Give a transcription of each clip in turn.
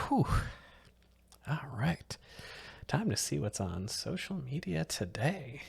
Whew. All right. Time to see what's on social media today.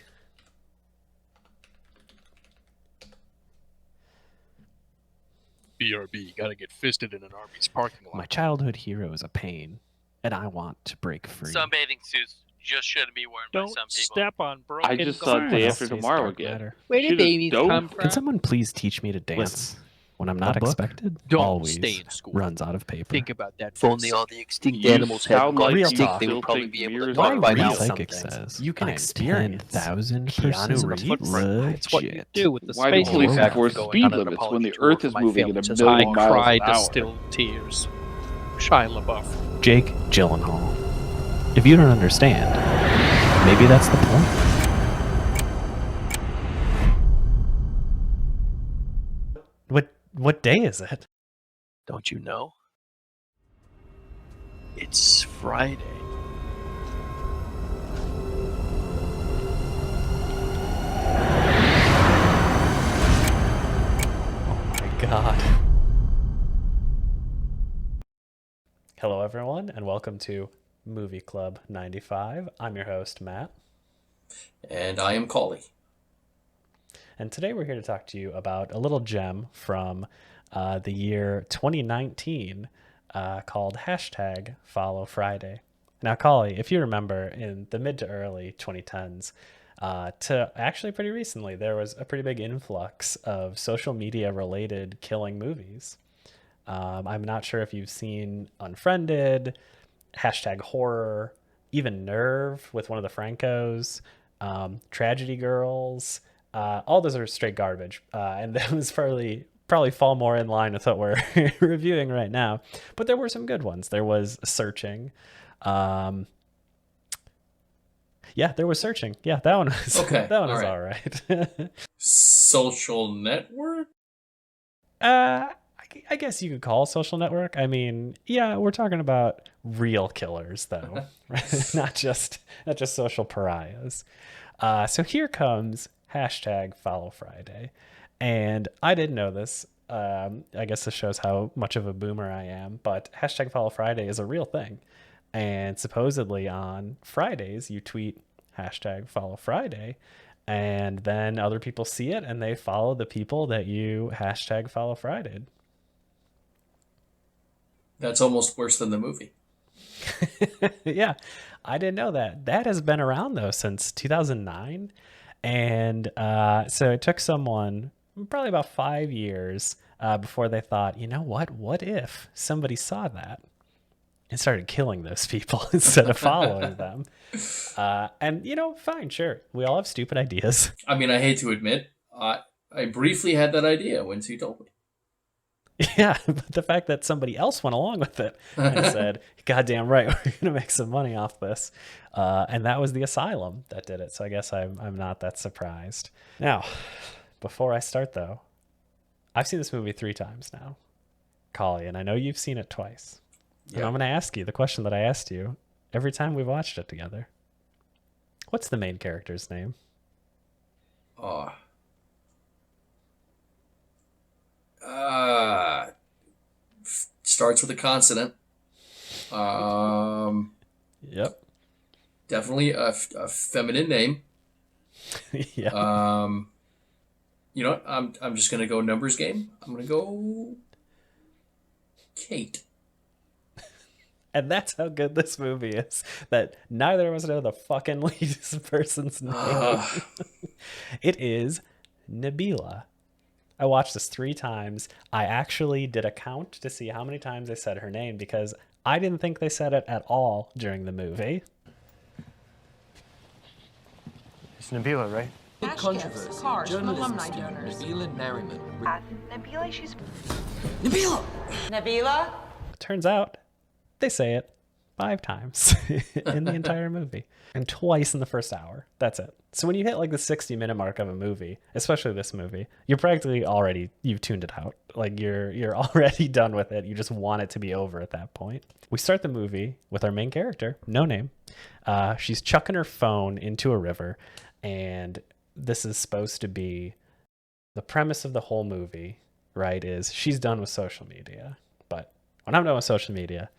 BRB, gotta get fisted in an Arby's parking lot. My childhood hero is a pain, and I want to break free. Sunbathing suits just shouldn't be worn by Don't some people. step on broken I just glass. saw Someone Day else After sees Tomorrow Dark again. Matter. Where did Shit is babies dope. come from? Can someone please teach me to dance when I'm not a book. expected? Don't Always stay in school. runs out of paper. Think about that. If only all the extinct You animals hadn't sound gone like Real you extinct, talk. they still would probably think be able to mirrors talk are by real. now. Psychic Some things. says You can I'm experience 10,000% Keanu Reeves. legit. It's what you do with the Why do space police Robots. enforce going speed on an limits when the apology tour Earth for is my moving family at a says, million I miles cried an hour? distilled tears. Shia LaBeouf. Jake Gyllenhaal. If you don't understand, maybe that's the point. What day is it? Don't you know? It's Friday. Oh my god. Hello everyone and welcome to Movie Club 95. I'm your host Matt. And I am Collie. And today we're here to talk to you about a little gem from the year 2019 called hashtag Follow Friday. Now, Collie, if you remember, in the mid to early 2010s, to actually pretty recently, there was a pretty big influx of social media related killing movies. I'm not sure if you've seen Unfriended, hashtag horror, even Nerve with one of the Francos, Tragedy Girls. All those are straight garbage, and those probably fall more in line with what we're reviewing right now. But there were some good ones. There was Searching. Yeah, there was Searching. Yeah, that one was Okay, that one all was right. all right. Social Network? I guess you could call it Social Network. I mean, yeah, we're talking about real killers though, right? not just social pariahs. So here comes hashtag Follow Friday, and I didn't know this. I guess this shows how much of a boomer I am, but hashtag Follow Friday is a real thing, and supposedly on Fridays you tweet hashtag Follow Friday, and then other people see it and they follow the people that you hashtag Follow Friday. That's almost worse than the movie. Yeah, I didn't know that. That has been around though since 2009, and so it took someone probably about 5 years before they thought, you know what if somebody saw that and started killing those people instead of following them? And fine, sure, we all have stupid ideas. I mean, I hate to admit, I briefly had that idea once you told me. Yeah, but the fact that somebody else went along with it and said, goddamn right, we're going to make some money off this. And that was the Asylum that did it. So I guess I'm not that surprised. Now, before I start, though, I've seen this movie 3 times now, Collie, and I know you've seen it twice. And Yeah. I'm going to ask you the question that I asked you every time we've watched it together. What's the main character's name? Starts with a consonant. Yep. Definitely a feminine name. Yeah. You know what? I'm just gonna go numbers game. I'm gonna go Kate. And that's how good this movie is, that neither of us know the fucking lead person's name. It is Nabila. I watched this 3 times. I actually did a count to see how many times they said her name because I didn't think they said it at all during the movie. It's Nabila, right? Controversy. Cars from alumni donors. Nabila Merriman. Nabila, she's... Nabila! Nabila? Turns out they say it 5 times in the entire movie and twice in the first hour. That's it. So when you hit like the 60-minute mark of a movie, especially this movie, you're practically you've tuned it out. Like you're already done with it. You just want it to be over at that point. We start the movie with our main character, no name. She's chucking her phone into a river, and this is supposed to be the premise of the whole movie, right? Is she's done with social media, but When I'm done with social media,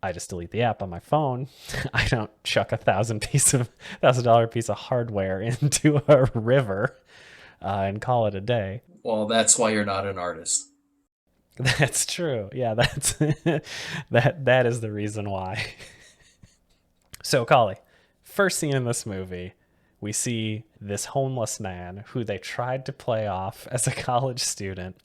I just delete the app on my phone. I don't chuck $1,000 piece of hardware into a river and call it a day. Well, that's why you're not an artist. That's true. Yeah, that's that is the reason why. So, Collie, first scene in this movie, we see this homeless man who they tried to play off as a college student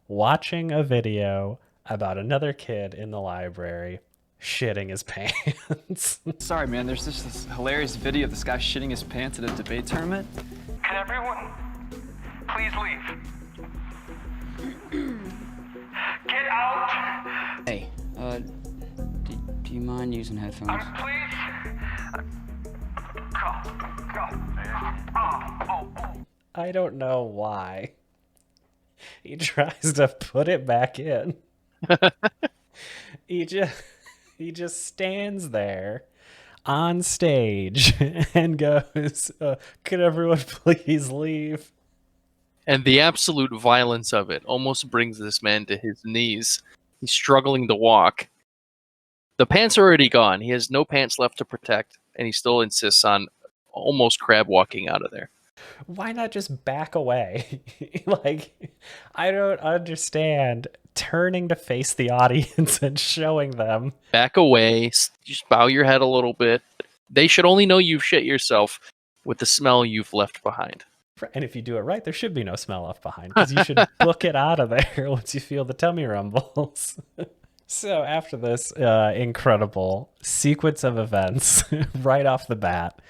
watching a video about another kid in the library shitting his pants. Sorry, man, there's just this hilarious video of this guy shitting his pants at a debate tournament. Can everyone please leave? Get out! Hey, do you mind using headphones? Please? Go. I don't know why. He tries to put it back in. He just stands there on stage and goes, could everyone please leave? And the absolute violence of it almost brings this man to his knees. He's struggling to walk. The pants are already gone. He has no pants left to protect, and he still insists on almost crab walking out of there. Why not just back away? Like, I don't understand turning to face the audience and showing them. Back away. Just bow your head a little bit. They should only know you've shit yourself with the smell you've left behind. And if you do it right, there should be no smell left behind, because you should book it out of there once you feel the tummy rumbles. So after this incredible sequence of events, right off the bat,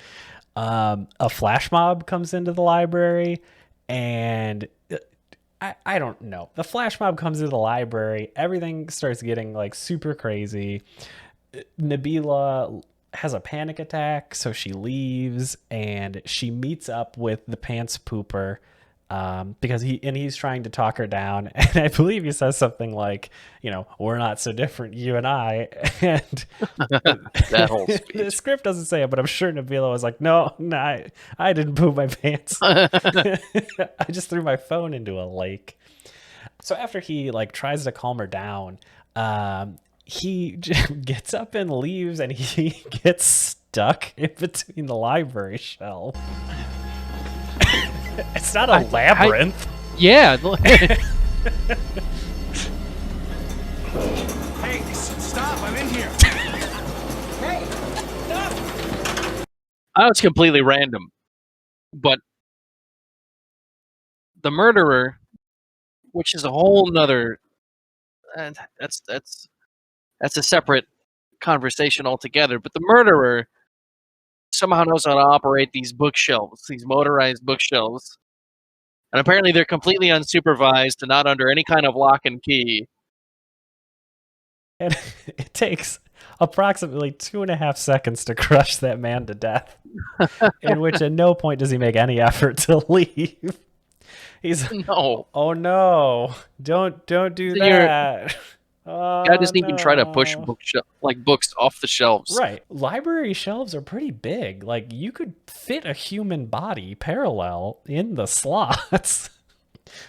a flash mob comes into the library, and I don't know. The flash mob comes into the library. Everything starts getting like super crazy. Nabila has a panic attack, so she leaves, and she meets up with the pants pooper because he's trying to talk her down, and I believe he says something like, we're not so different, you and I. And that whole speech. The script doesn't say it, but I'm sure Nabila was like, no, I didn't poop my pants. I just threw my phone into a lake. So after he tries to calm her down, he gets up and leaves, and he gets stuck in between the library shelf. It's not a labyrinth. Yeah. Hey, stop! I'm in here. Hey, stop! I was completely random, but the murderer, which is a whole nother, that's a separate conversation altogether. But the murderer somehow knows how to operate these bookshelves, these motorized bookshelves. And apparently they're completely unsupervised and not under any kind of lock and key. And it takes approximately 2.5 seconds to crush that man to death, in which at no point does he make any effort to leave. He's no. Oh no! Don't do that. Guy doesn't even try to push books off the shelves. Right. Library shelves are pretty big. Like, you could fit a human body parallel in the slots.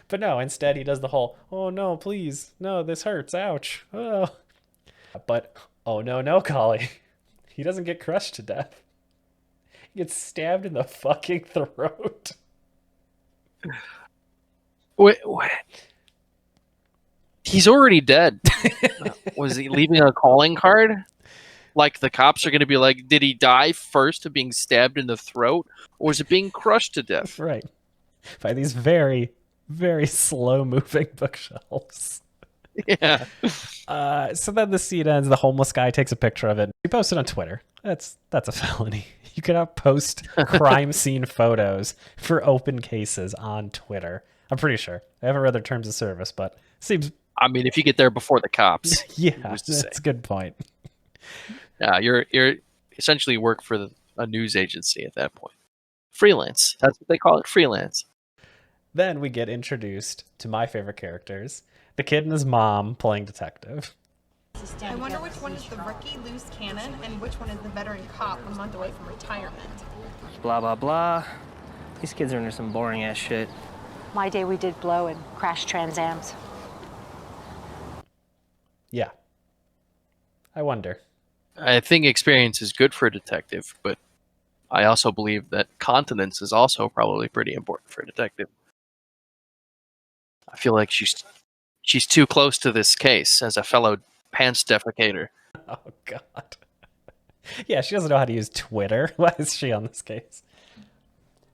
But no, instead he does the whole, oh no, please. No, this hurts. Ouch. Oh. But, oh no, Collie. He doesn't get crushed to death. He gets stabbed in the fucking throat. Wait. He's already dead. Was he leaving a calling card? Like, the cops are going to be like, did he die first of being stabbed in the throat? Or is it being crushed to death? Right. By these very, very slow-moving bookshelves. Yeah. So then the scene ends. The homeless guy takes a picture of it. He posts it on Twitter. That's a felony. You cannot post crime scene photos for open cases on Twitter. I'm pretty sure. I haven't read their terms of service, but it seems... I mean, if you get there before the cops. Yeah, that's a good point. Yeah, you're essentially work for a news agency at that point. Freelance. That's what they call it, freelance. Then we get introduced to my favorite characters. The kid and his mom playing detective. I wonder which one is the rookie loose cannon and which one is the veteran cop a month away from retirement. Blah, blah, blah. These kids are into some boring ass shit. My day we did blow and crash Trans Ams. Yeah. I wonder. I think experience is good for a detective, but I also believe that continence is also probably pretty important for a detective. I feel like she's too close to this case as a fellow pants defecator. Oh God. Yeah, she doesn't know how to use Twitter. Why is she on this case?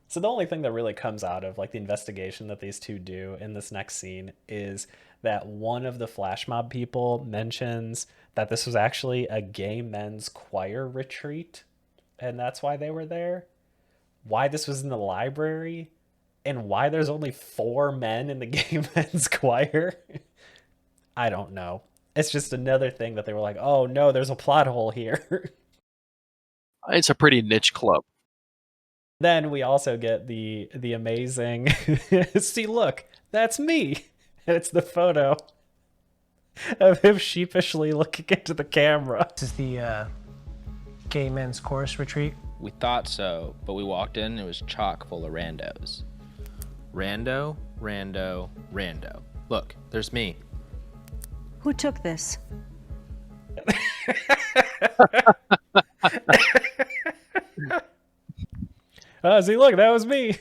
So the only thing that really comes out of like the investigation that these two do in this next scene is that one of the flash mob people mentions that this was actually a gay men's choir retreat, and that's why they were there. Why this was in the library, and why there's only 4 men in the gay men's choir, I don't know. It's just another thing that they were like, oh no, there's a plot hole here. It's a pretty niche club. Then we also get the amazing see, look, that's me. And it's the photo of him sheepishly looking into the camera. This is the gay men's chorus retreat. We thought so, but we walked in and it was chock full of randos. Rando, rando, rando. Look, there's me. Who took this? See, look, that was me.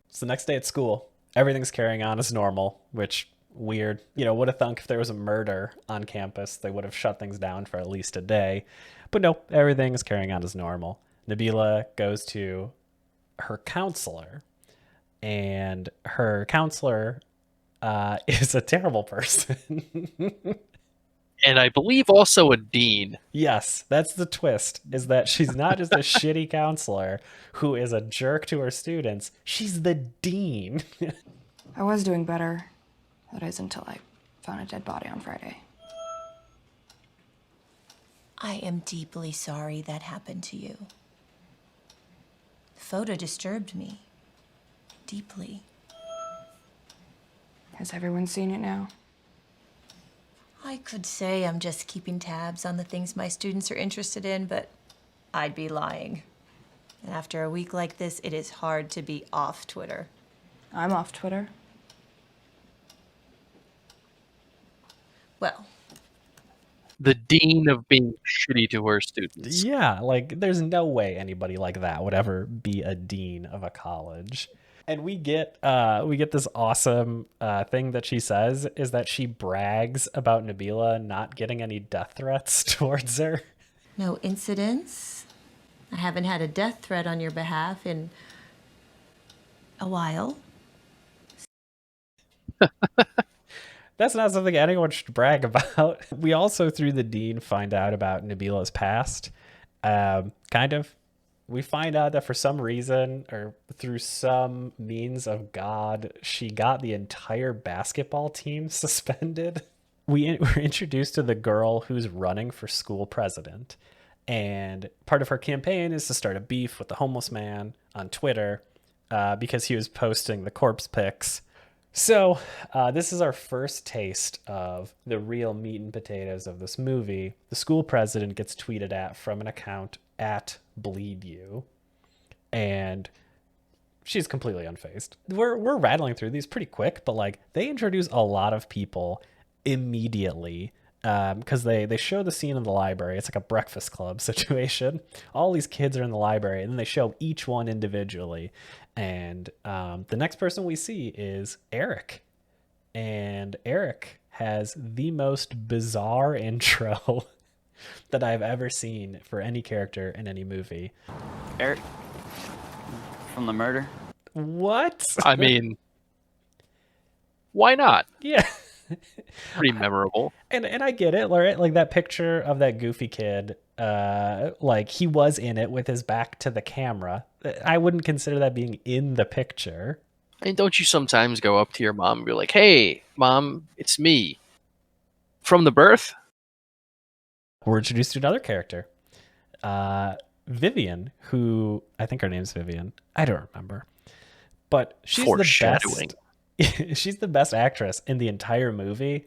It's the next day at school. Everything's carrying on as normal, which weird. You know, would have thunk if there was a murder on campus, they would have shut things down for at least a day. But no, everything is carrying on as normal. Nabila goes to her counselor, and her counselor is a terrible person. And I believe also a dean. Yes, that's the twist, is that she's not just a shitty counselor who is a jerk to her students. She's the dean. I was doing better. That is until I found a dead body on Friday. I am deeply sorry that happened to you. The photo disturbed me. Deeply. Has everyone seen it now? I could say I'm just keeping tabs on the things my students are interested in, but I'd be lying. And after a week like this, it is hard to be off Twitter. I'm off Twitter. Well, The dean of being shitty to her students. Yeah, like there's no way anybody like that would ever be a dean of a college. And we get this awesome thing that she says is that she brags about Nabila not getting any death threats towards her. no incidents. I haven't had a death threat on your behalf in a while. That's not something anyone should brag about. We also, through the dean, find out about Nabila's past. Kind of. We find out that for some reason, or through some means of God, she got the entire basketball team suspended. We're introduced to the girl who's running for school president. And part of her campaign is to start a beef with the homeless man on Twitter because he was posting the corpse pics. So this is our first taste of the real meat and potatoes of this movie. The school president gets tweeted at from an account at Bleed You, and she's completely unfazed. We're rattling through these pretty quick, but like they introduce a lot of people immediately because they show the scene in the library. It's like a Breakfast Club situation. All these kids are in the library, and then they show each one individually. And the next person we see is Eric. And Eric has the most bizarre intro that I've ever seen for any character in any movie. Eric, from the murder? What? I mean, why not? Yeah. Pretty memorable. And I get it, right? Like that picture of that goofy kid, like he was in it with his back to the camera. I wouldn't consider that being in the picture. And don't you sometimes go up to your mom and be like, "Hey, Mom, it's me." From the birth? We're introduced to another character. Vivian, who I think her name's Vivian. I don't remember. But she's the best. She's the best actress in the entire movie,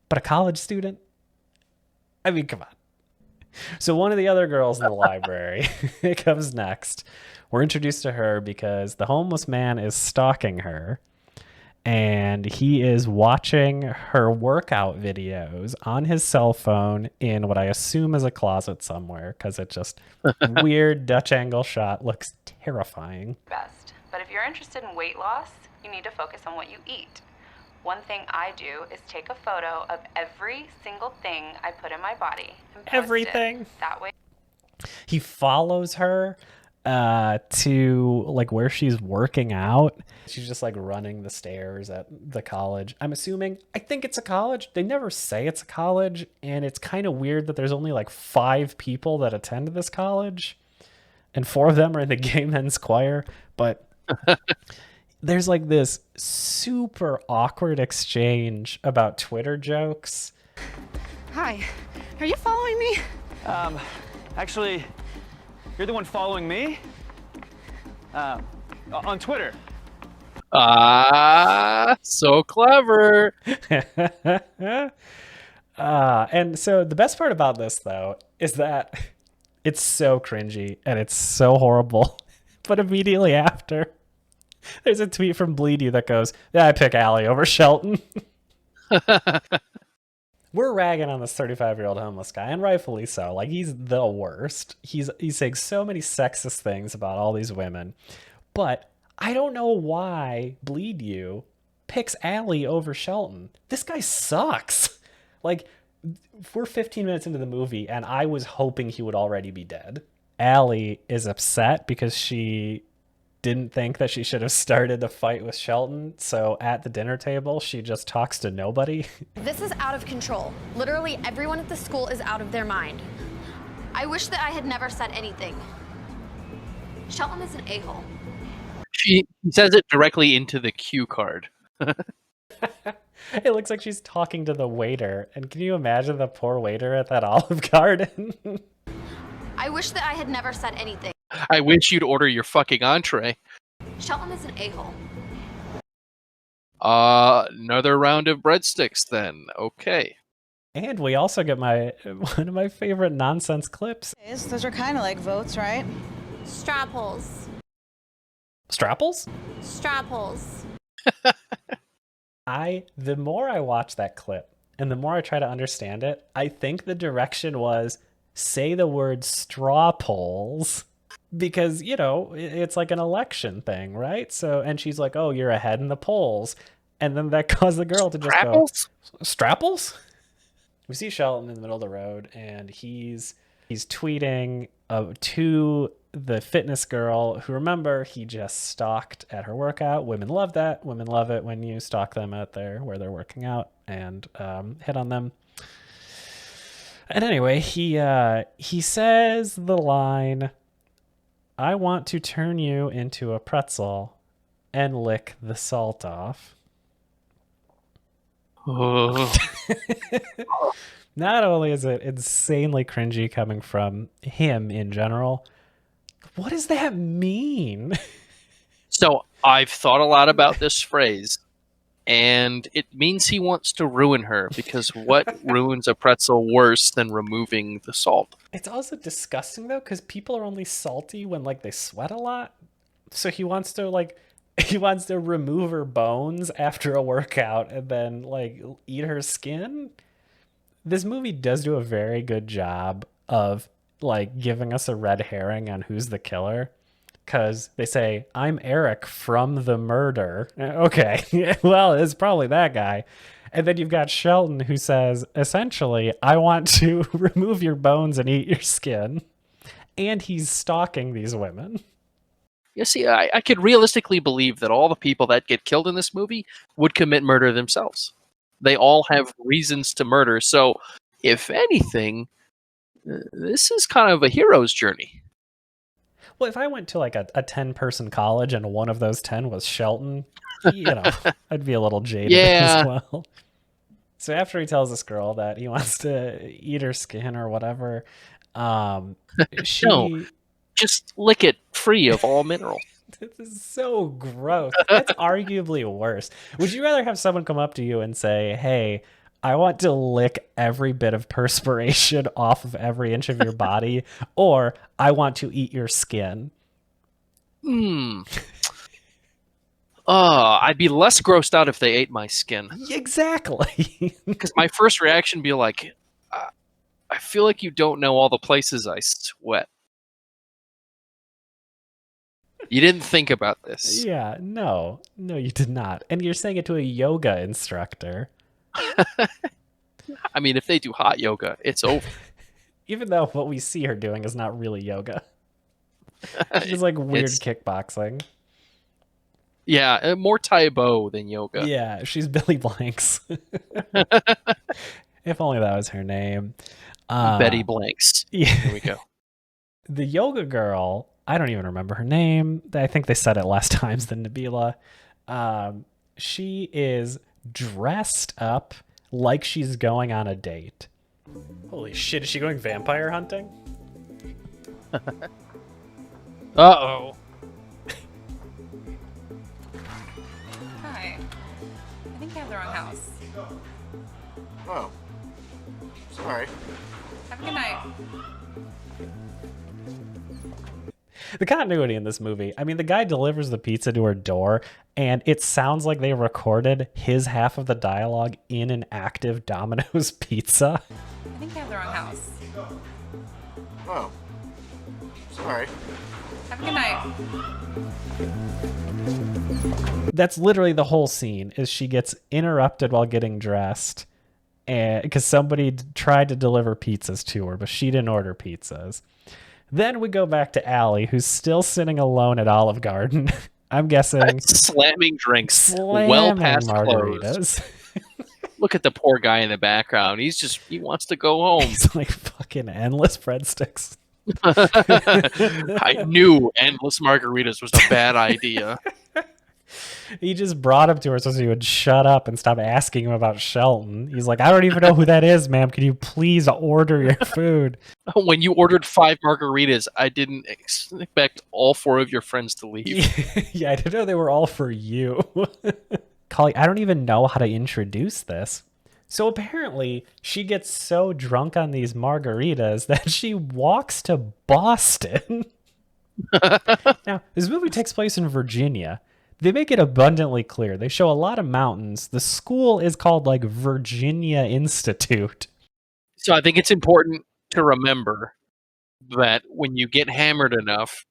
but a college student? I mean, come on. So one of the other girls in the library comes next. We're introduced to her because the homeless man is stalking her, and he is watching her workout videos on his cell phone in what I assume is a closet somewhere, because it just weird Dutch angle shot looks terrifying. Best. But if you're interested in weight loss, you need to focus on what you eat. One thing I do is take a photo of every single thing I put in my body and post Everything. it. That way. He follows her to like where she's working out. She's just like running the stairs at the college. I think it's a college. They never say it's a college, and it's kind of weird that there's only like 5 people that attend this college, and 4 of them are in the gay men's choir. But there's like this super awkward exchange about Twitter jokes. Hi, are you following me? Actually, you're the one following me? On Twitter. So clever. And so the best part about this, though, is that it's so cringy and it's so horrible. But immediately after, there's a tweet from Bleed You that goes, "Yeah, I pick Allie over Shelton." We're ragging on this 35-year-old homeless guy, and rightfully so. Like, he's the worst. He's saying so many sexist things about all these women. But I don't know why Bleed You picks Allie over Shelton. This guy sucks. Like, we're 15 minutes into the movie, and I was hoping he would already be dead. Allie is upset because she didn't think that she should have started the fight with Shelton, so at the dinner table, she just talks to nobody. This is out of control. Literally everyone at the school is out of their mind. I wish that I had never said anything. Shelton is an a-hole. She says it directly into the cue card. It looks like she's talking to the waiter, and can you imagine the poor waiter at that Olive Garden? I wish that I had never said anything. I wish you'd order your fucking entree. Shelton is an a-hole. Another round of breadsticks then. Okay. And we also get one of my favorite nonsense clips. Those are kind of like votes, right? Strap holes. Strapples? Strap holes. The more I watch that clip and the more I try to understand it, I think the direction was say the word straw polls, because, you know, it's like an election thing, right? So, and she's like, "Oh, you're ahead in the polls." And then that caused the girl to just Strapples? go, "Strapples?" We see Shelton in the middle of the road, and he's tweeting to the fitness girl who, remember, he just stalked at her workout. Women love that. Women love it when you stalk them at where they're working out and hit on them. And anyway, he says the line, "I want to turn you into a pretzel and lick the salt off." Oh. Not only is it insanely cringy coming from him in general, what does that mean? So I've thought a lot about this phrase, and it means he wants to ruin her, because what ruins a pretzel worse than removing the salt? It's also disgusting, though, because people are only salty when, like, they sweat a lot. So he wants to remove her bones after a workout and then, like, eat her skin. This movie does do a very good job of, like, giving us a red herring on who's the killer. Because they say, "I'm Eric from The Murder." Okay, well, it's probably that guy. And then you've got Shelton who says, essentially, "I want to remove your bones and eat your skin." And he's stalking these women. You see, I could realistically believe that all the people that get killed in this movie would commit murder themselves. They all have reasons to murder. So, if anything, this is kind of a hero's journey. Well, if I went to like a 10-person college and one of those 10 was Shelton, you know, I'd be a little jaded as well. So after he tells this girl that he wants to eat her skin or whatever, No, just lick it free of all mineral. This is so gross. That's arguably worse. Would you rather have someone come up to you and say, "Hey, I want to lick every bit of perspiration off of every inch of your body," or "I want to eat your skin"? I'd be less grossed out if they ate my skin. Exactly. Because my first reaction would be like, I feel like you don't know all the places I sweat. You didn't think about this. Yeah, no, you did not. And you're saying it to a yoga instructor. I mean, if they do hot yoga, it's over. Even though what we see her doing is not really yoga. She's like weird kickboxing. Yeah, more Taibo than yoga. Yeah, she's Billy Blanks. If only that was her name. Betty Blanks. Yeah. Here we go. The yoga girl, I don't even remember her name. I think they said it less times than Nabila. She is dressed up like she's going on a date. Holy shit, is she going vampire hunting? Uh-oh. Hi. I think you have the wrong house. Oh. Sorry. Have a good night. The continuity in this movie, I mean, the guy delivers the pizza to her door, and it sounds like they recorded his half of the dialogue in an active Domino's pizza. I think you have the wrong house. Oh. Sorry. Have a good night. That's literally the whole scene, is she gets interrupted while getting dressed and because somebody tried to deliver pizzas to her, but she didn't order pizzas. Then we go back to Allie, who's still sitting alone at Olive Garden. I'm guessing slamming drinks well past margaritas. close. Look at the poor guy in the background. He wants to go home. He's like fucking endless breadsticks. I knew endless margaritas was a bad idea. He just brought him to her so she would shut up and stop asking him about Shelton. He's like, I don't even know who that is, ma'am. Can you please order your food? When you ordered 5 margaritas, I didn't expect all 4 of your friends to leave. Yeah, I didn't know they were all for you. Collie, I don't even know how to introduce this. So apparently, she gets so drunk on these margaritas that she walks to Boston. Now, this movie takes place in Virginia. They make it abundantly clear. They show a lot of mountains. The school is called like Virginia Institute. So I think it's important to remember that when you get hammered enough,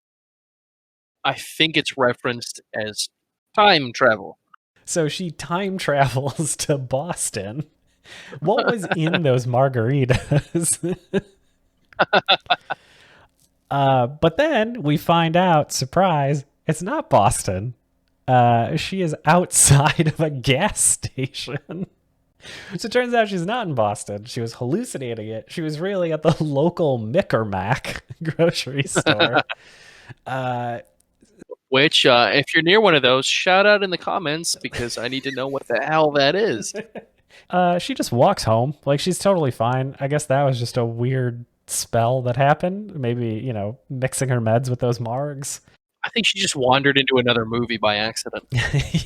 I think it's referenced as time travel. So she time travels to Boston. What was in those margaritas? But then we find out, surprise, it's not Boston. She is outside of a gas station. So it turns out she's not in Boston. She was hallucinating it. She was really at the local Mickermack grocery store. Which, if you're near one of those, shout out in the comments because I need to know what the hell that is. She just walks home. Like, she's totally fine. I guess that was just a weird spell that happened. Maybe, mixing her meds with those margs. I think she just wandered into another movie by accident.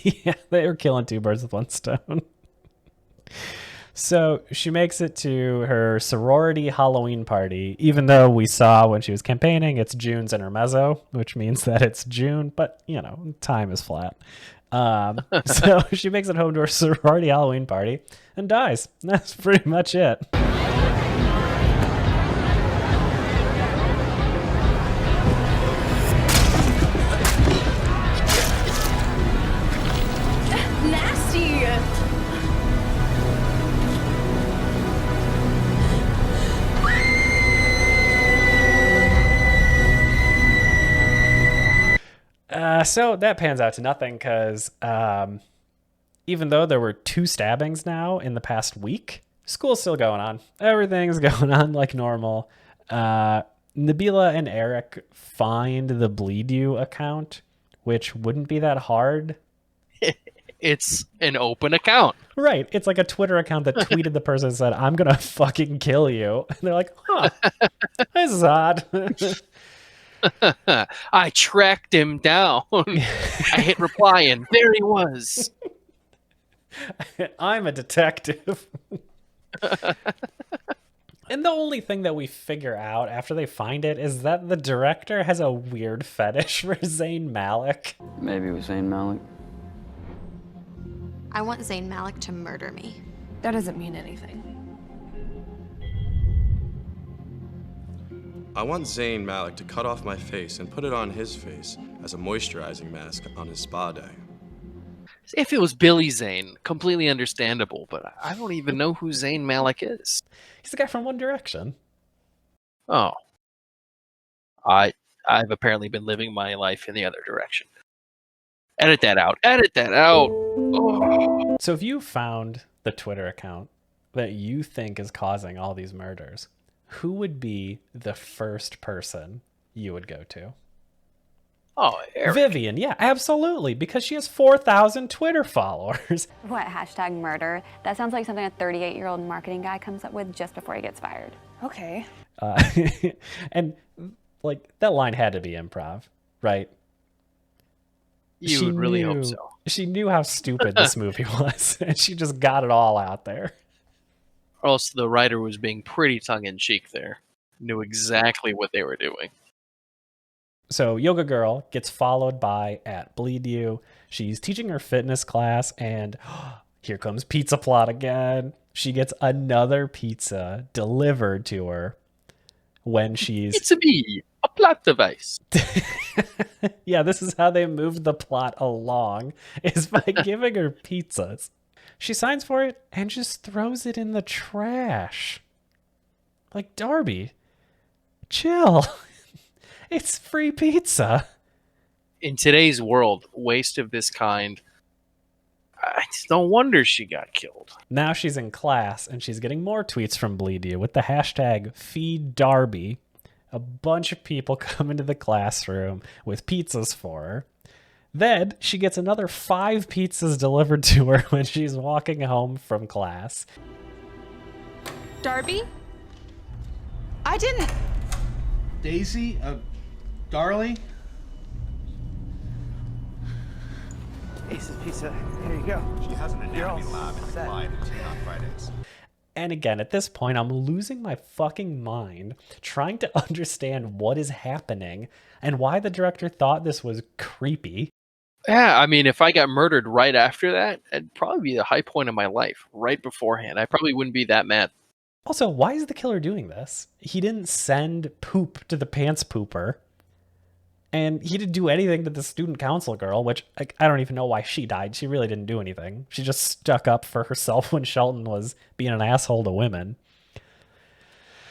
Yeah, they were killing 2 birds with 1 stone. So she makes it to her sorority Halloween party, even though we saw when she was campaigning, it's June's intermezzo, which means that it's June, but, time is flat. So she makes it home to her sorority Halloween party and dies. That's pretty much it. Nasty! So that pans out to nothing because even though there were 2 stabbings now in the past week, school's still going on. Everything's going on like normal. Nabila and Eric find the Bleed You account, which wouldn't be that hard. It's an open account. Right. It's like a Twitter account that tweeted the person and said, I'm going to fucking kill you. And they're like, huh, this is odd. I tracked him down. I hit reply and there he was. I'm a detective. And the only thing that we figure out after they find it is that the director has a weird fetish for Zayn Malik. Maybe it was Zayn Malik. I want Zayn Malik to murder me. That doesn't mean anything. I want Zayn Malik to cut off my face and put it on his face as a moisturizing mask on his spa day. If it was Billy Zane, completely understandable, but I don't even know who Zayn Malik is. He's the guy from One Direction. Oh. I've apparently been living my life in the other direction. Edit that out. Edit that out. Oh. So if you found the Twitter account that you think is causing all these murders, who would be the first person you would go to? Oh, Eric. Vivian, yeah, absolutely, because she has 4,000 Twitter followers. What, hashtag murder? That sounds like something a 38-year-old marketing guy comes up with just before he gets fired. Okay. And, like, that line had to be improv, right? You would really hope so. She knew how stupid this movie was, and she just got it all out there. Or else the writer was being pretty tongue-in-cheek there. Knew exactly what they were doing. So Yoga Girl gets followed by @BleedYou. She's teaching her fitness class, and here comes Pizza Plot again. She gets another pizza delivered to her when she's... It's me, a plot device. Yeah, this is how they moved the plot along, is by giving her pizzas. She signs for it and just throws it in the trash. Like, Darby, chill. It's free pizza. In today's world, waste of this kind, it's no wonder she got killed. Now she's in class and she's getting more tweets from BleedYou with the hashtag #FeedDarby. A bunch of people come into the classroom with pizzas for her. Then she gets another 5 pizzas delivered to her when she's walking home from class. Darby? I didn't. Daisy, darling? Ace's Pizza. Here you go. She has an anatomy lab and a client on Fridays. And again, at this point, I'm losing my fucking mind trying to understand what is happening and why the director thought this was creepy. Yeah, I mean, if I got murdered right after that, it'd probably be the high point of my life, right beforehand. I probably wouldn't be that mad. Also, why is the killer doing this? He didn't send poop to the pants pooper. And he didn't do anything to the student council girl, which I don't even know why she died. She really didn't do anything. She just stuck up for herself when Shelton was being an asshole to women.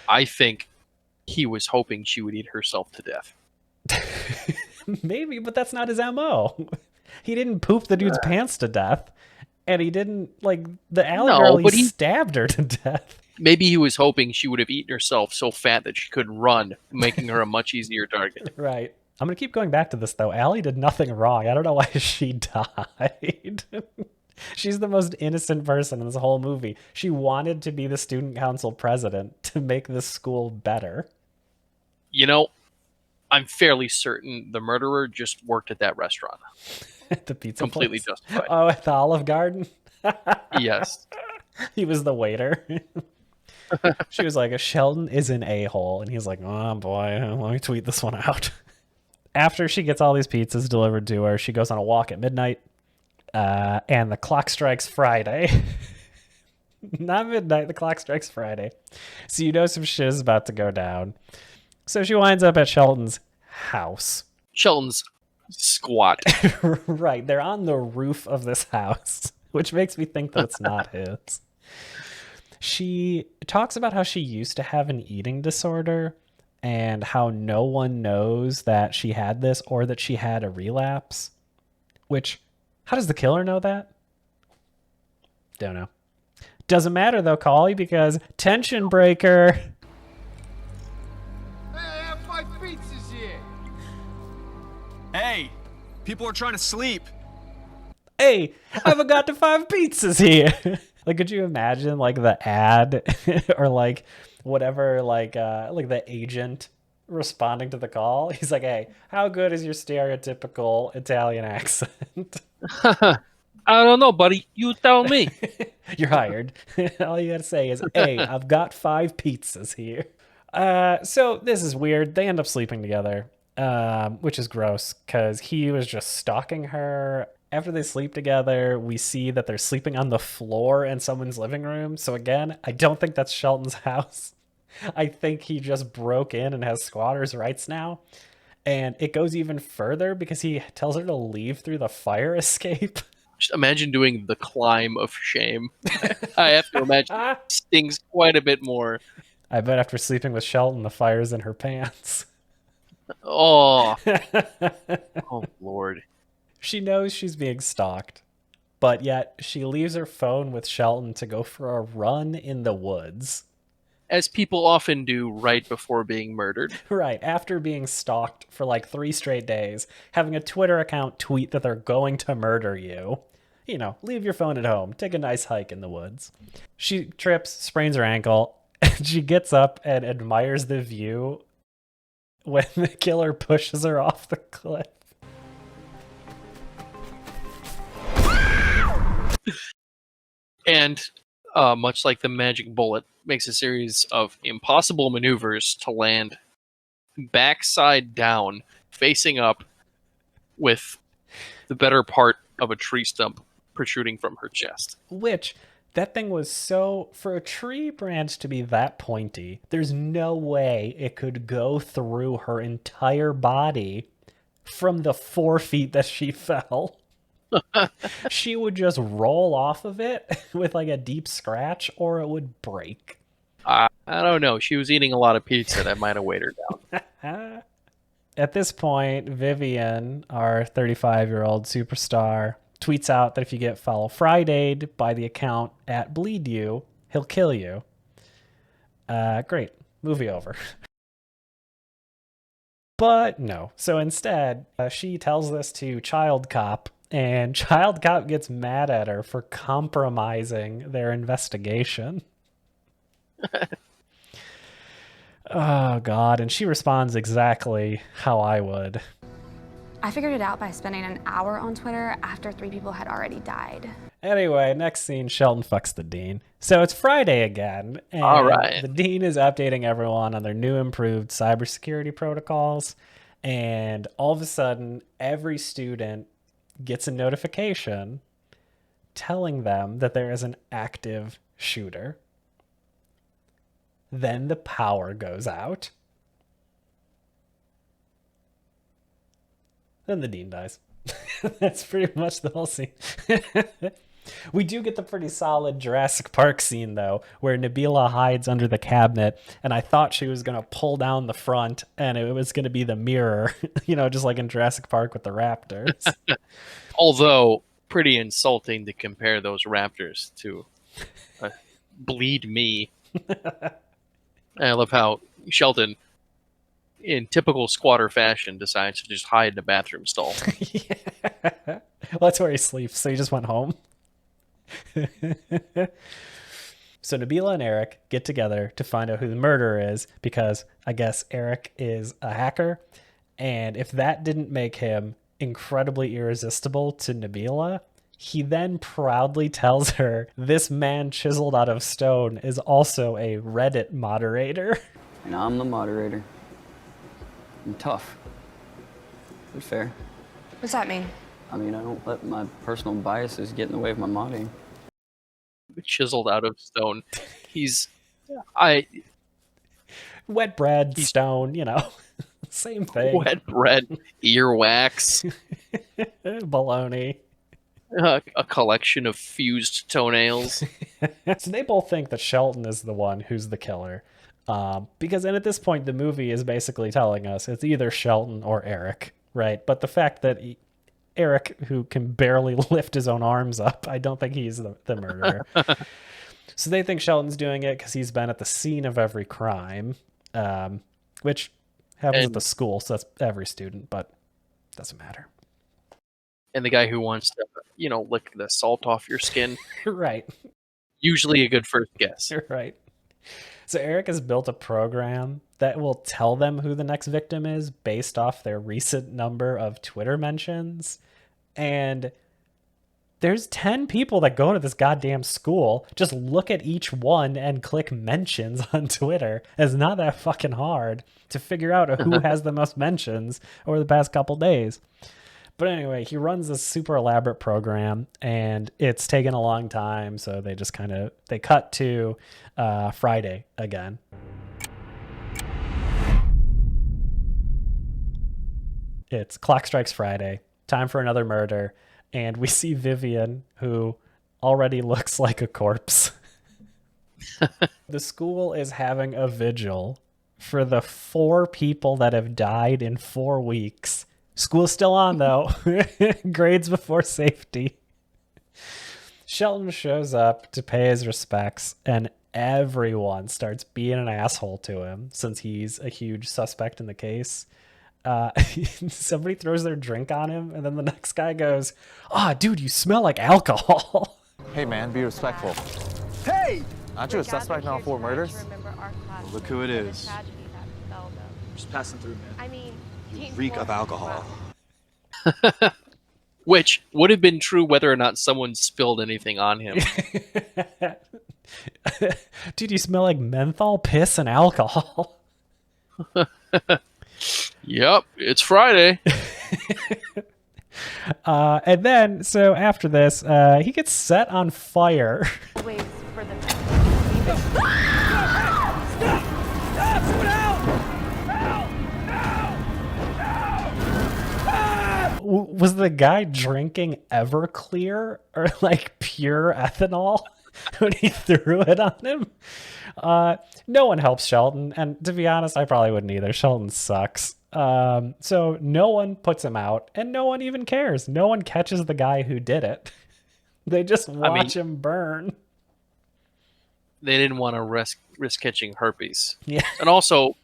I think he was hoping she would eat herself to death. Maybe, but that's not his MO. He didn't poop the dude's pants to death. And he didn't, like, the alley girl, he stabbed her to death. Maybe he was hoping she would have eaten herself so fat that she couldn't run, making her a much easier target. Right. I'm going to keep going back to this, though. Allie did nothing wrong. I don't know why she died. She's the most innocent person in this whole movie. She wanted to be the student council president to make this school better. You know, I'm fairly certain the murderer just worked at that restaurant. At the pizza Completely place? justified. Oh, at the Olive Garden? Yes. He was the waiter. She was like, Sheldon is an a-hole. And he's like, oh boy, let me tweet this one out. After she gets all these pizzas delivered to her, she goes on a walk at midnight. And the clock strikes Friday. Not midnight, the clock strikes Friday. So you know some shit is about to go down. So she winds up at Shelton's house. Shelton's squat. Right, they're on the roof of this house, which makes me think that it's not his. She talks about how she used to have an eating disorder and how no one knows that she had this or that she had a relapse. Which, how does the killer know that? Don't know. Doesn't matter though, Collie, because tension breaker. Hey, I have 5 pizzas here. Hey, people are trying to sleep. Hey, I forgot the 5 pizzas here. Like, could you imagine like the ad or like whatever, like the agent responding to the call? He's like, hey, how good is your stereotypical Italian accent? I don't know, buddy. You tell me. You're hired. All you gotta say is, hey, I've got 5 pizzas here. So this is weird. They end up sleeping together, which is gross because he was just stalking her. After they sleep together, we see that they're sleeping on the floor in someone's living room. So again, I don't think that's Shelton's house. I think he just broke in and has squatters' rights now. And it goes even further because he tells her to leave through the fire escape. Just imagine doing the climb of shame. I have to imagine it stings quite a bit more. I bet after sleeping with Shelton, the fire's in her pants. Oh. Oh, Lord. She knows she's being stalked, but yet she leaves her phone with Shelton to go for a run in the woods. As people often do right before being murdered. Right, after being stalked for like 3 straight days, having a Twitter account tweet that they're going to murder you. You know, leave your phone at home, take a nice hike in the woods. She trips, sprains her ankle, and she gets up and admires the view when the killer pushes her off the cliff. And much like the magic bullet, makes a series of impossible maneuvers to land backside down, facing up, with the better part of a tree stump protruding from her chest. Which, that thing was so... For a tree branch to be that pointy, there's no way it could go through her entire body from the 4 feet that she fell. She would just roll off of it with like a deep scratch, or it would break. I don't know. She was eating a lot of pizza. That might have weighed her down. At this point, Vivian, our 35-year-old superstar, tweets out that if you get Follow Friday'd by the account at Bleed You, he'll kill you. Great. Movie over. But no. So instead, she tells this to Child Cop, and Child Cop gets mad at her for compromising their investigation. Oh, God. And she responds exactly how I would. I figured it out by spending an hour on Twitter after 3 people had already died. Anyway, next scene, Shelton fucks the dean. So it's Friday again. And all right. The dean is updating everyone on their new improved cybersecurity protocols. And all of a sudden, every student gets a notification telling them that there is an active shooter. Then the power goes out. Then the dean dies. That's pretty much the whole scene. We do get the pretty solid Jurassic Park scene, though, where Nabila hides under the cabinet, and I thought she was going to pull down the front, and it was going to be the mirror, you know, just like in Jurassic Park with the raptors. Although, pretty insulting to compare those raptors to Bleed Me. I love how Shelton, in typical squatter fashion, decides to just hide in a bathroom stall. Yeah. Well, that's where he sleeps, so he just went home. So Nabila and Eric get together to find out who the murderer is, because I guess Eric is a hacker, and if that didn't make him incredibly irresistible to Nabila, he then proudly tells her this man chiseled out of stone is also a Reddit moderator. And I'm the moderator. I'm tough. But fair. What's that mean? I mean, I don't let my personal biases get in the way of my modding. Chiseled out of stone. He's... Wet bread, stone, you know. Same thing. Wet bread, earwax. Baloney. A collection of fused toenails. So they both think that Shelton is the one who's the killer. Because then at this point, the movie is basically telling us it's either Shelton or Eric, right? But the fact that Eric, who can barely lift his own arms up, I don't think he's the murderer. So they think Shelton's doing it because he's been at the scene of every crime, which happens at the school, so that's every student, but doesn't matter. And the guy who wants to, you know, lick the salt off your skin. Right. Usually a good first guess. Right. So Eric has built a program that will tell them who the next victim is based off their recent number of Twitter mentions. And there's 10 people that go to this goddamn school. Just look at each one and click mentions on Twitter. It's not that fucking hard to figure out who has the most mentions over the past couple days. But anyway, he runs this super elaborate program, and it's taken a long time, so they just they cut to Friday again. It's clock strikes Friday, time for another murder, and we see Vivian, who already looks like a corpse. The school is having a vigil for the 4 people that have died in 4 weeks. School's still on, though. Grades before safety. Shelton shows up to pay his respects, and everyone starts being an asshole to him since he's a huge suspect in the case. Somebody throws their drink on him, and then the next guy goes, dude, you smell like alcohol. Hey, man, be respectful. Hey! Aren't you a suspect in all 4 murders? Look who it is. Just passing through, man. I mean, You reek of alcohol. Which would have been true whether or not someone spilled anything on him. Dude, you smell like menthol, piss, and alcohol. Yep, it's Friday. And then, so after this, he gets set on fire. ways for them. Was the guy drinking Everclear or like pure ethanol when he threw it on him? No one helps Shelton, and to be honest, I probably wouldn't either. Shelton sucks. So no one puts him out, and no one even cares. No one catches the guy who did it. They just watch him burn. They didn't want to risk catching herpes. Yeah. And also,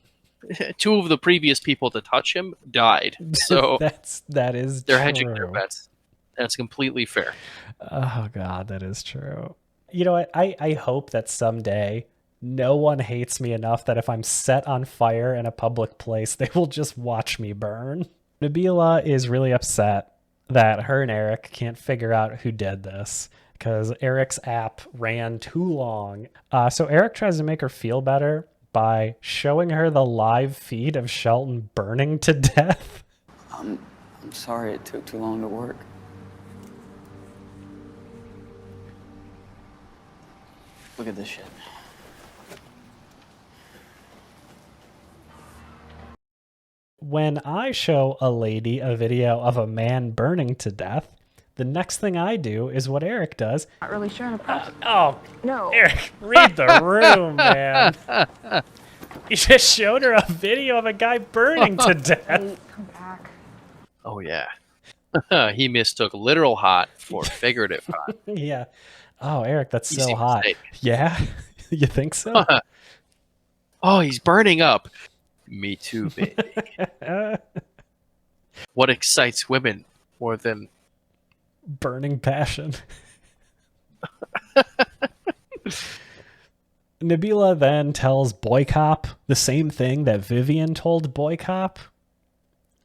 2 of the previous people to touch him died. So that is they're true. hedging their bets. That's completely fair. Oh God, that is true. You know what? I hope that someday no one hates me enough that if I'm set on fire in a public place, they will just watch me burn. Nabila is really upset that her and Eric can't figure out who did this because Eric's app ran too long. So Eric tries to make her feel better by showing her the live feed of Shelton burning to death. I'm sorry it took too long to work. Look at this shit. When I show a lady a video of a man burning to death, the next thing I do is what Eric does. Not really sure how to process. Oh, No. Eric, read the room, man. You just showed her a video of a guy burning to death. Come back. Oh, yeah. He mistook literal hot for figurative hot. Yeah. Oh, Eric, that's Easy so hot. mistake. Yeah? You think so? Oh, he's burning up. Me too, baby. What excites women more than burning passion? Nabila then tells Boy Cop the same thing that Vivian told Boy Cop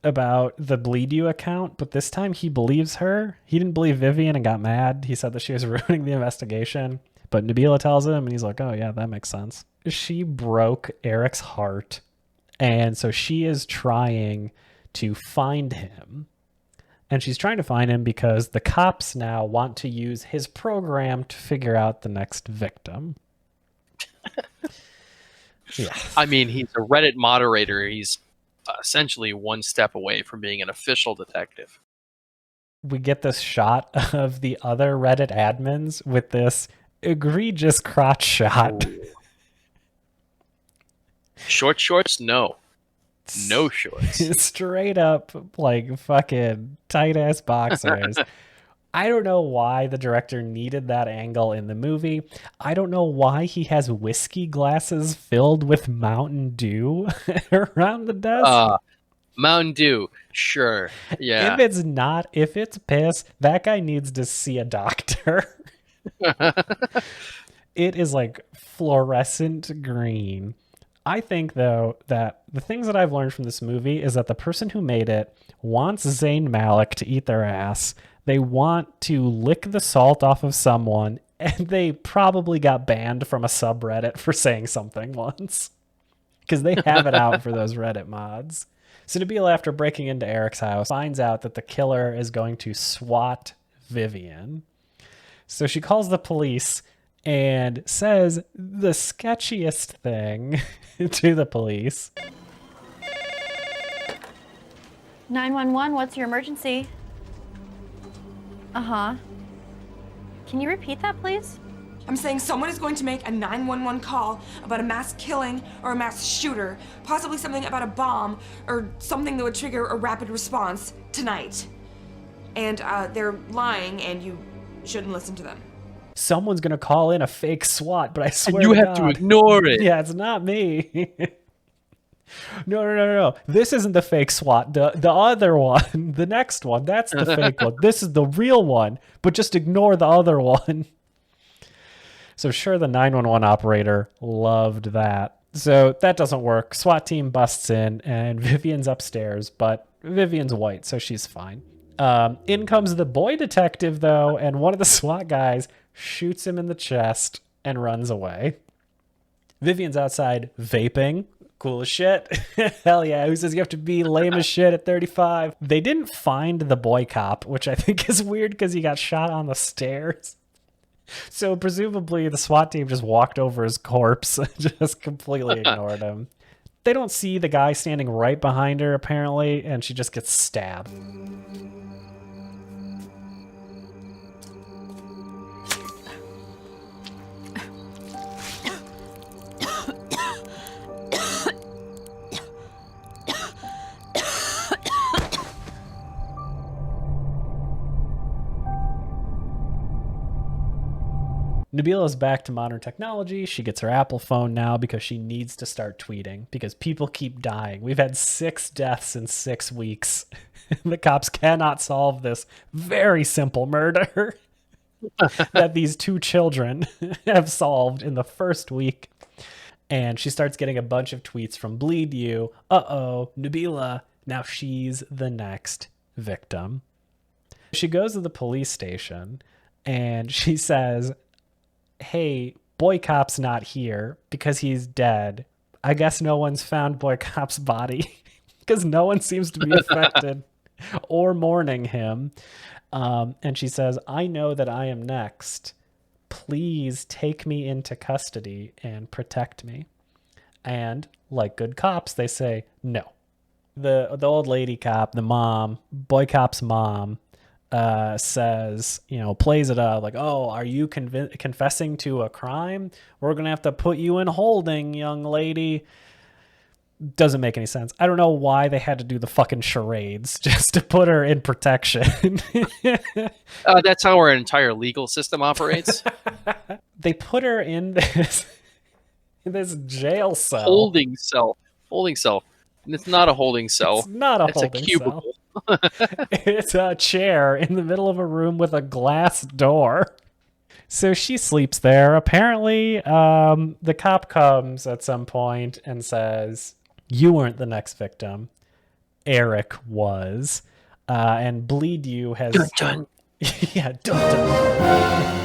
about the Bleed You account, but this time he believes her. He didn't believe Vivian and got mad. He said that she was ruining the investigation, but Nabila tells him, and he's like, oh yeah, that makes sense. She broke Eric's heart, and so she is trying to find him. And she's trying to find him because the cops now want to use his program to figure out the next victim. Yeah. I mean, he's a Reddit moderator. He's essentially one step away from being an official detective. We get this shot of the other Reddit admins with this egregious crotch shot. Ooh. Short shorts? No. No shorts. Straight up, like, fucking tight-ass boxers. I don't know why the director needed that angle in the movie. I don't know why he has whiskey glasses filled with Mountain Dew around the desk. Mountain Dew, sure. Yeah. If it's piss, that guy needs to see a doctor. It is like fluorescent green. I think, though, that the things that I've learned from this movie is that the person who made it wants Zayn Malik to eat their ass. They want to lick the salt off of someone, and they probably got banned from a subreddit for saying something once. Because they have it out for those Reddit mods. So Nabila, after breaking into Eric's house, finds out that the killer is going to swat Vivian. So she calls the police and says the sketchiest thing to the police. 911, what's your emergency? Uh-huh. Can you repeat that, please? I'm saying someone is going to make a 911 call about a mass killing or a mass shooter, possibly something about a bomb or something that would trigger a rapid response tonight. And they're lying and you shouldn't listen to them. Someone's going to call in a fake SWAT, but I swear And you to have to God, ignore it. Yeah, it's not me. No. This isn't the fake SWAT. The other one, the next one, that's the fake one. This is the real one, but just ignore the other one. So sure, the 911 operator loved that. So that doesn't work. SWAT team busts in and Vivian's upstairs, but Vivian's white, so she's fine. In comes the boy detective, though, and one of the SWAT guys shoots him in the chest and runs away. Vivian's outside vaping. Cool as shit. Hell yeah. Who says you have to be lame as shit at 35? They didn't find the boy cop, which I think is weird because he got shot on the stairs. So presumably the SWAT team just walked over his corpse and just completely ignored him. They don't see the guy standing right behind her, apparently, and she just gets stabbed. Nabila's back to modern technology. She gets her Apple phone now because she needs to start tweeting because people keep dying. We've had 6 deaths in 6 weeks. The cops cannot solve this very simple murder that these 2 children have solved in the first week. And she starts getting a bunch of tweets from Bleed You. Uh-oh, Nabila, now she's the next victim. She goes to the police station and she says, hey, boy cop's not here because he's dead. I guess no one's found boy cop's body because no one seems to be affected or mourning him. And she says, I know that I am next. Please take me into custody and protect me. And like good cops, they say no. The old lady cop, the mom, boy cop's mom, says, plays it up like, oh, are you confessing to a crime? We're going to have to put you in holding, young lady. Doesn't make any sense. I don't know why they had to do the fucking charades just to put her in protection. That's how our entire legal system operates. They put her in this jail cell. Holding cell. And it's not a holding cell. It's not a holding cell. It's a cubicle. It's a chair in the middle of a room with a glass door. So she sleeps there. Apparently, the cop comes at some point and says, you weren't the next victim. Eric was. And Bleed You has... Dun, dun. Yeah, dun, dun.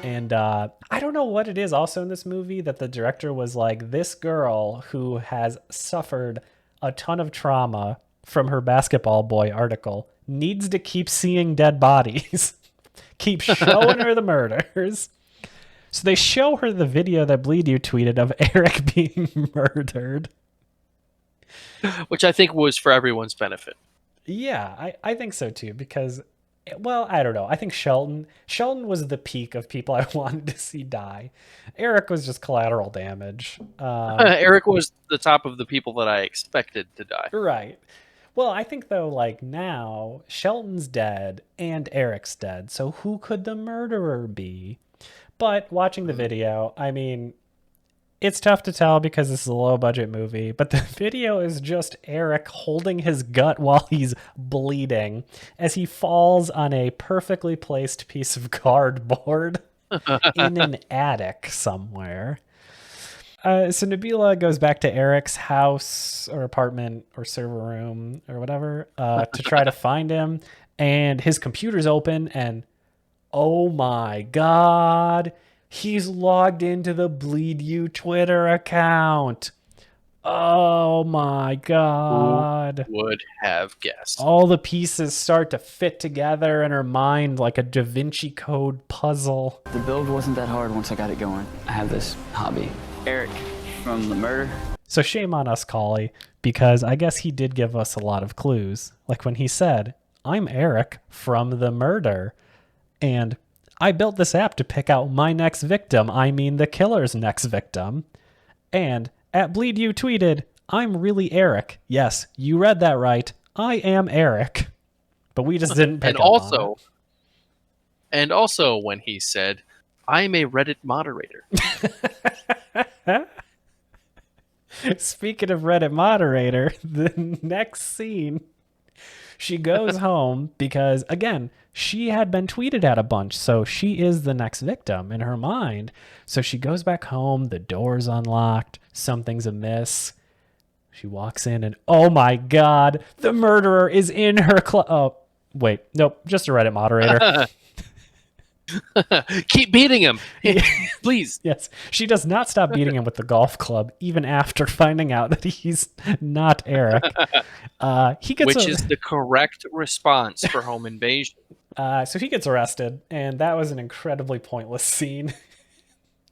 And I don't know what it is also in this movie that the director was like, this girl who has suffered a ton of trauma from her Basketball Boy article needs to keep seeing dead bodies. Keep showing her the murders. So they show her the video that Bleed You tweeted of Eric being murdered. Which I think was for everyone's benefit. Yeah, I think so too, because, well, I don't know. I think Shelton was the peak of people I wanted to see die. Eric was just collateral damage. Eric was the top of the people that I expected to die. Right. Well, I think, though, like, now, Shelton's dead and Eric's dead, so who could the murderer be? But watching the video, I mean, it's tough to tell because this is a low-budget movie, but the video is just Eric holding his gut while he's bleeding as he falls on a perfectly placed piece of cardboard in an attic somewhere. So Nabila goes back to Eric's house or apartment or server room or whatever to try to find him. And his computer's open and, oh my God, he's logged into the Bleed You Twitter account. Oh my god. Who would have guessed? All the pieces start to fit together in her mind like a Da Vinci Code puzzle. The build wasn't that hard once I got it going. I have this hobby. Eric from The Murder. So shame on us, Collie, because I guess he did give us a lot of clues. Like when he said, I'm Eric from The Murder, and I built this app to pick out my next victim. I mean the killer's next victim. And at Bleed You tweeted, I'm really Eric. Yes, you read that right. I am Eric. But we just didn't pick up And also when he said, I'm a Reddit moderator. Speaking of Reddit moderator, the next scene, she goes home because, again, she had been tweeted at a bunch, so she is the next victim in her mind. So she goes back home, the door's unlocked, something's amiss. She walks in and, oh my god, the murderer is in her oh, wait, nope, just a Reddit moderator. Keep beating him, please. Yes, she does not stop beating him with the golf club, even after finding out that he's not Eric. He gets Which is the correct response for home invasion. So he gets arrested, and that was an incredibly pointless scene.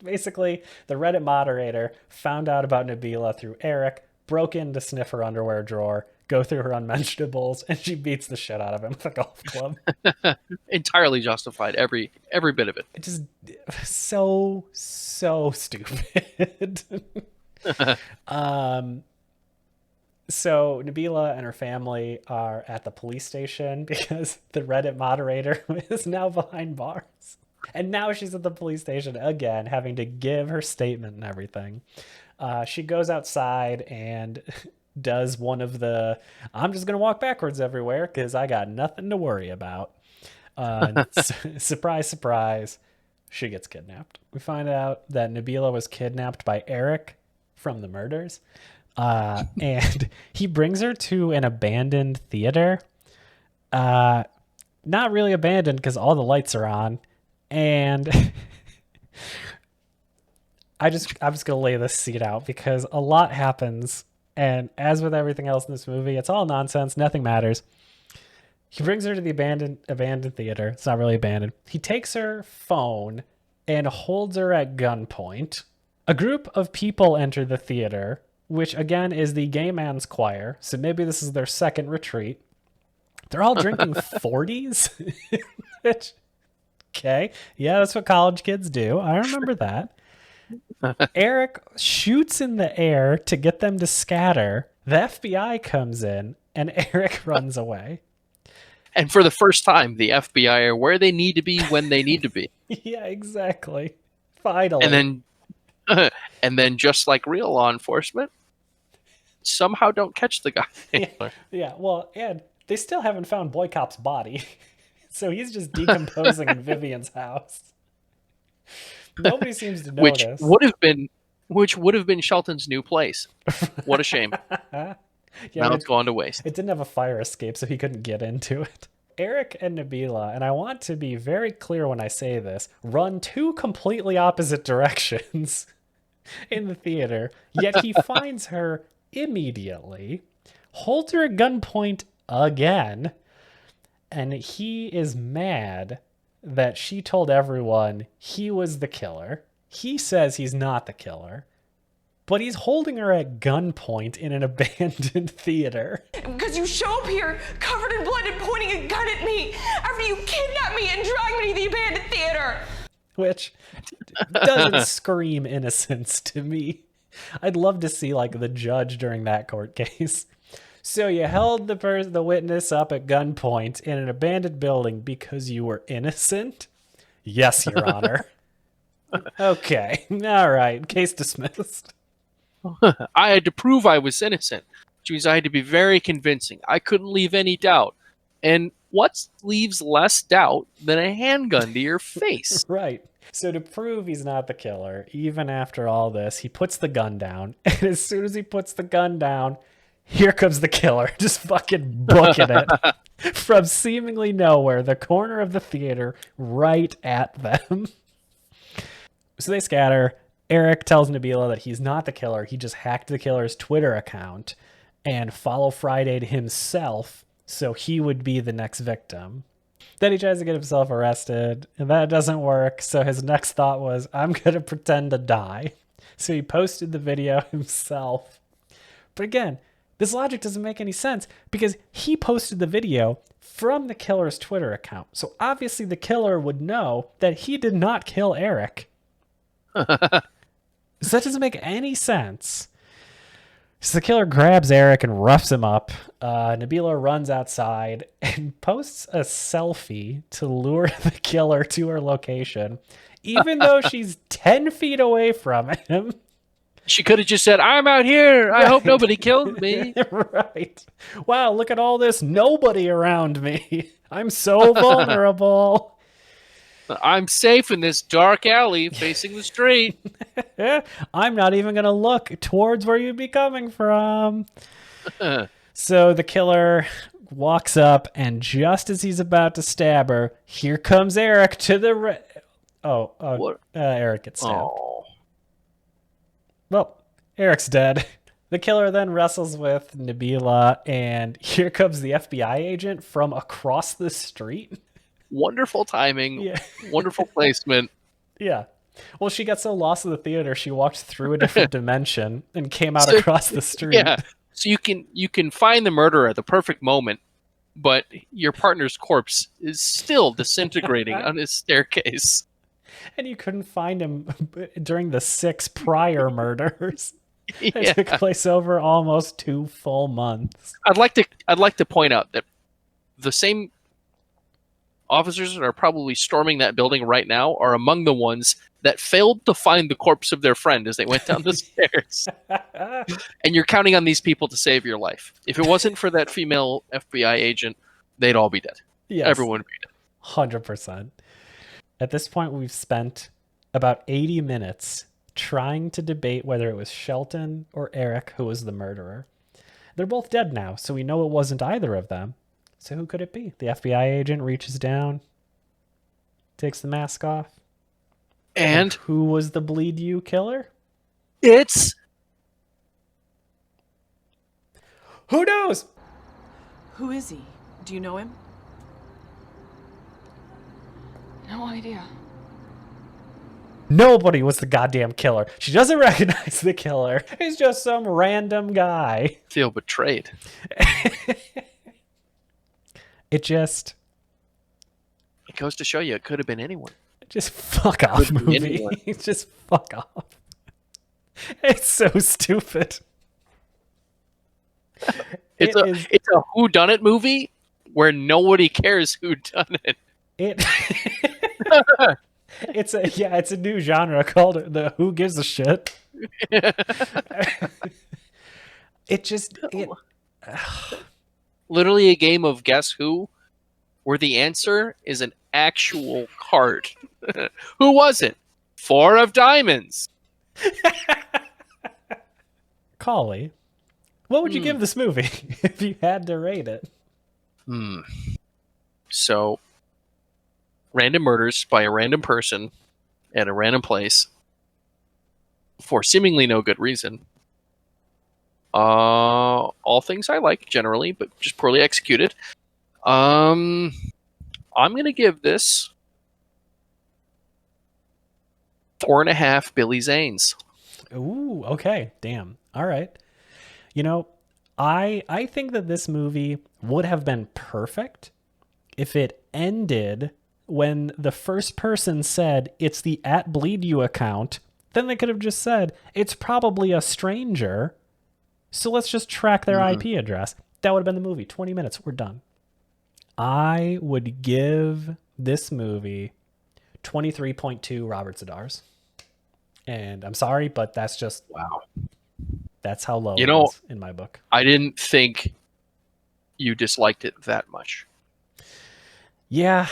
Basically, the Reddit moderator found out about Nabila through Eric, broke in to sniff her underwear drawer, go through her unmentionables, and she beats the shit out of him with a golf club. Entirely justified, every bit of it. It just so stupid. So Nabila and her family are at the police station because the Reddit moderator is now behind bars. And now she's at the police station again, having to give her statement and everything. She goes outside and does one of the, I'm just going to walk backwards everywhere because I got nothing to worry about. Surprise, surprise, she gets kidnapped. We find out that Nabila was kidnapped by Eric from The Murders. And he brings her to an abandoned theater. Not really abandoned because all the lights are on. And I'm just gonna lay this scene out because a lot happens, and as with everything else in this movie, it's all nonsense. Nothing matters. He brings her to the abandoned theater. It's not really abandoned. He takes her phone and holds her at gunpoint. A group of people enter the theater, which again is the Gay Man's Choir. So maybe this is their second retreat. They're all drinking 40s. Which, okay, yeah, that's what college kids do. I remember that. Eric shoots in the air to get them to scatter. The FBI comes in and Eric runs away. And for the first time, the FBI are where they need to be when they need to be. Yeah, exactly. Finally. And then just like real law enforcement, somehow don't catch the guy. Yeah, well, and they still haven't found Boy Cop's body. So he's just decomposing in Vivian's house. Nobody seems to notice. Which would have been Shelton's new place. What a shame. Yeah, now it's gone to waste. It didn't have a fire escape, so he couldn't get into it. Eric and Nabila, and I want to be very clear when I say this, run two completely opposite directions in the theater, yet he finds her immediately, holds her at gunpoint again, and he is mad that she told everyone he was the killer. He says he's not the killer, but he's holding her at gunpoint in an abandoned theater. Because you show up here covered in blood and pointing a gun at me after you kidnapped me and dragged me to the abandoned theater. Which doesn't scream innocence to me. I'd love to see like the judge during that court case. So you held the witness up at gunpoint in an abandoned building because you were innocent? Yes, Your Honor. Okay. All right. Case dismissed. I had to prove I was innocent, which means I had to be very convincing. I couldn't leave any doubt. And what leaves less doubt than a handgun to your face? Right. So to prove he's not the killer, even after all this, he puts the gun down. And as soon as he puts the gun down, here comes the killer, just fucking booking it from seemingly nowhere, the corner of the theater, right at them. So they scatter. Eric tells Nabila that he's not the killer. He just hacked the killer's Twitter account and Follow Friday'd himself so he would be the next victim. Then he tries to get himself arrested, and that doesn't work. So his next thought was, I'm going to pretend to die. So he posted the video himself. But again, this logic doesn't make any sense because he posted the video from the killer's Twitter account. So obviously the killer would know that he did not kill Eric. So that doesn't make any sense. So the killer grabs Eric and roughs him up. Nabila runs outside and posts a selfie to lure the killer to her location, even though she's 10 feet away from him. She could have just said, I'm out here. I hope nobody killed me. Right. Wow, look at all this nobody around me. I'm so vulnerable. I'm safe in this dark alley facing the street. I'm not even going to look towards where you'd be coming from. So the killer walks up, and just as he's about to stab her, here comes Eric to the... Eric gets stabbed. Oh. Well, Eric's dead. The killer then wrestles with Nabila, and here comes the FBI agent from across the street. Wonderful timing. Yeah. Wonderful placement. Yeah. Well, she got so lost in the theater, she walked through a different dimension and came out across the street. Yeah. So you can find the murderer at the perfect moment, but your partner's corpse is still disintegrating on his staircase. And you couldn't find him during the 6 prior murders. Yeah. It took place over almost 2 full months. I'd like to point out that the same officers that are probably storming that building right now are among the ones that failed to find the corpse of their friend as they went down the stairs. And you're counting on these people to save your life. If it wasn't for that female FBI agent, they'd all be dead. Yes. Everyone would be dead. 100%. At this point, we've spent about 80 minutes trying to debate whether it was Shelton or Eric who was the murderer. They're both dead now, so we know it wasn't either of them. So who could it be? The FBI agent reaches down, takes the mask off. And who was the Bleed You killer? It's... Who knows? Who is he? Do you know him? No idea. Nobody was the goddamn killer. She doesn't recognize the killer. He's just some random guy. Feel betrayed. It just... It goes to show you it could have been anyone. Just fuck off, movie. Just fuck off. It's so stupid. It's a whodunit movie where nobody cares who done it. It's a new genre called the Who Gives a Shit. Literally a game of Guess Who, where the answer is an actual card. Who was it? 4 of diamonds. Collie, what would you give this movie if you had to rate it? So, random murders by a random person at a random place for seemingly no good reason. All things I like generally, but just poorly executed. I'm gonna give this 4.5 Billy Zanes. Ooh, okay, damn. All right. You know, I think that this movie would have been perfect if it ended when the first person said it's the @BleedYou account. Then they could have just said it's probably a stranger. So let's just track their IP address. That would have been the movie. 20 minutes. We're done. I would give this movie 23.2 Robert Zadars. And I'm sorry, but that's just... Wow. That's how low it is in my book. I didn't think you disliked it that much. Yeah.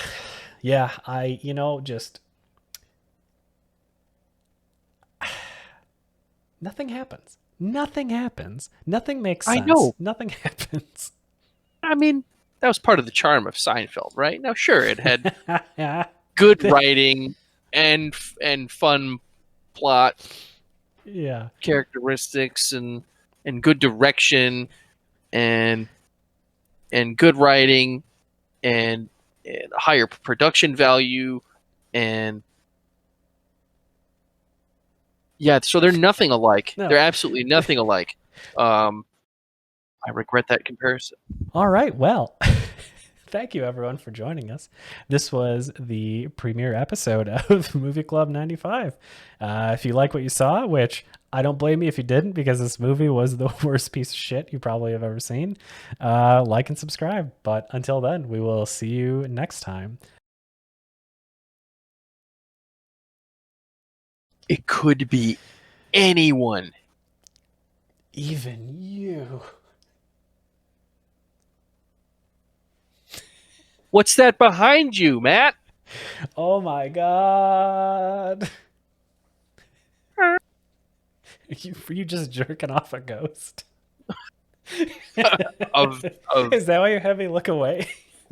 Nothing happens. Nothing happens. Nothing makes sense. I know. Nothing happens. I mean, that was part of the charm of Seinfeld, right? Now, sure, it had good writing and fun plot, Yeah. characteristics, and good direction, and good writing, and higher production value, and yeah, so they're nothing alike. No. They're absolutely nothing alike. I regret that comparison. All right. Well, thank you everyone for joining us. This was the premiere episode of Movie Club 95. If you like what you saw, which I don't blame you if you didn't, because this movie was the worst piece of shit you probably have ever seen, like and subscribe. But until then, we will see you next time. It could be anyone. Even you. What's that behind you, Matt? Oh my god. Were you just jerking off a ghost? of Is that why you had me look away?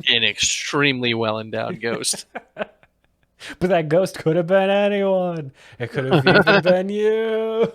An extremely well endowed ghost. But that ghost could have been anyone. It could have even been you.